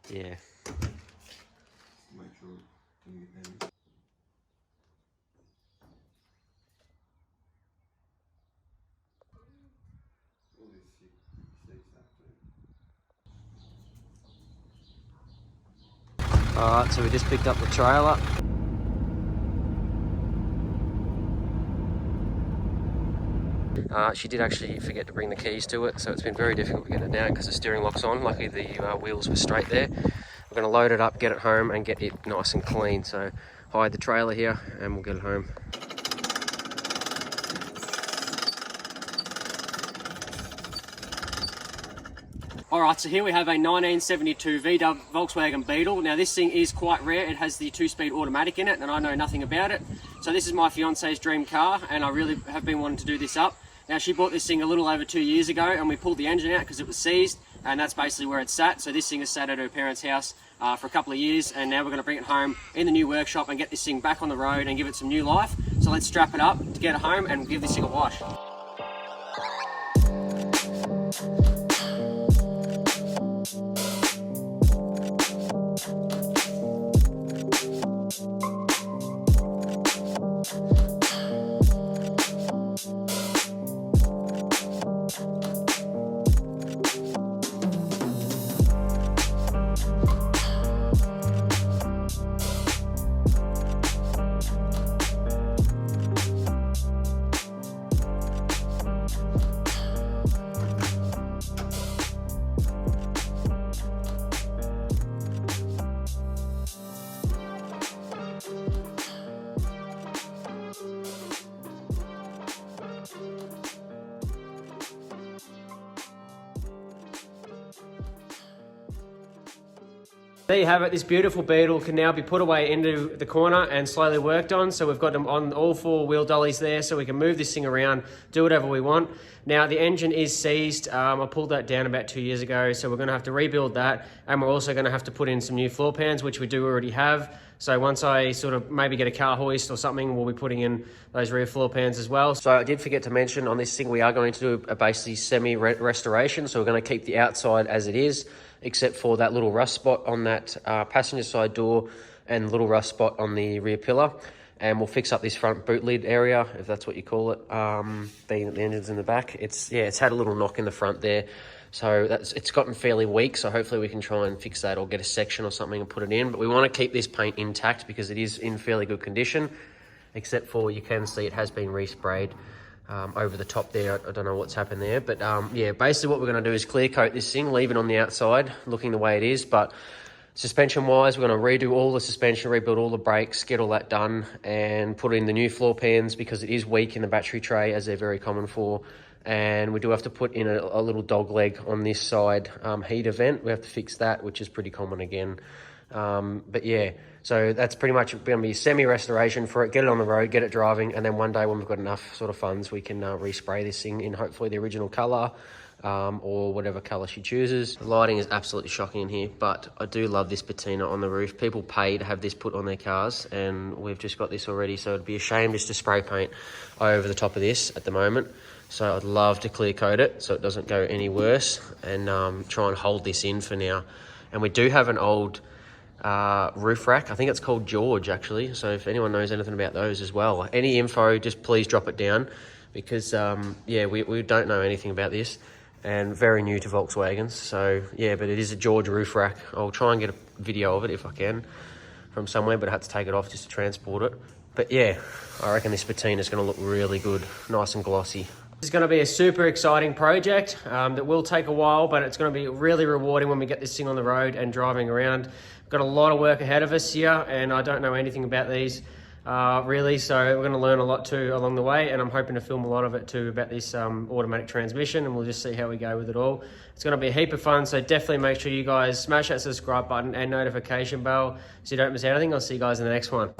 Yeah. Make sure Alright, so we just picked up the trailer. She did actually forget to bring the keys to it, so it's been very difficult to get it down because the steering lock's on. Luckily the wheels were straight there. We're going to load it up, get it home and get it nice and clean. So hide the trailer here and we'll get it home. Alright, so here we have a 1972 VW Volkswagen Beetle. Now this thing is quite rare. It has the 2-speed automatic in it and I know nothing about it. So this is my fiance's dream car and I really have been wanting to do this up. Now she bought this thing a little over 2 years ago and we pulled the engine out because it was seized and that's basically where it's sat. So this thing is sat at her parents' house for a couple of years and now we're going to bring it home in the new workshop and get this thing back on the road and give it some new life. So let's strap it up to get it home and give this thing a wash. There you have it. This beautiful Beetle can now be put away into the corner and slowly worked on. So we've got them on all 4 wheel dollies there so we can move this thing around, do whatever we want. Now the engine is seized. I pulled that down about 2 years ago. So we're going to have to rebuild that. And we're also going to have to put in some new floor pans, which we do already have. So once I sort of maybe get a car hoist or something, we'll be putting in those rear floor pans as well. So I did forget to mention on this thing, we are going to do a basically semi-restoration. So we're going to keep the outside as it is, except for that little rust spot on that passenger side door and little rust spot on the rear pillar. And we'll fix up this front boot lid area, if that's what you call it, being that the engine's in the back. It's had a little knock in the front there. So it's gotten fairly weak, so hopefully we can try and fix that or get a section or something and put it in. But we want to keep this paint intact because it is in fairly good condition, except for you can see it has been resprayed over the top there. I don't know what's happened there, but yeah, basically what we're going to do is clear coat this thing, leave it on the outside looking the way it is. But suspension wise, we're going to redo all the suspension, rebuild all the brakes, get all that done and put in the new floor pans because it is weak in the battery tray, as they're very common for. And we do have to put in a little dog leg on this side heater vent. We have to fix that, which is pretty common again. But yeah, so that's pretty much going to be semi-restoration for it, get it on the road, get it driving, and then one day when we've got enough sort of funds, we can respray this thing in hopefully the original colour or whatever colour she chooses. The lighting is absolutely shocking in here, but I do love this patina on the roof. People pay to have this put on their cars, and we've just got this already, so it'd be a shame just to spray paint over the top of this at the moment. So I'd love to clear coat it so it doesn't go any worse and try and hold this in for now. And we do have an old roof rack. I think it's called George actually. So if anyone knows anything about those as well, any info, just please drop it down because yeah, we don't know anything about this and very new to Volkswagens. So yeah, but it is a George roof rack. I'll try and get a video of it if I can from somewhere, but I had to take it off just to transport it. But yeah, I reckon this patina is going to look really good, nice and glossy. This is going to be a super exciting project that will take a while, but it's going to be really rewarding when we get this thing on the road and driving around. We've got a lot of work ahead of us here, and I don't know anything about these really, so we're going to learn a lot too along the way, and I'm hoping to film a lot of it too about this automatic transmission, and we'll just see how we go with it all. It's going to be a heap of fun, so definitely make sure you guys smash that subscribe button and notification bell so you don't miss anything. I'll see you guys in the next one.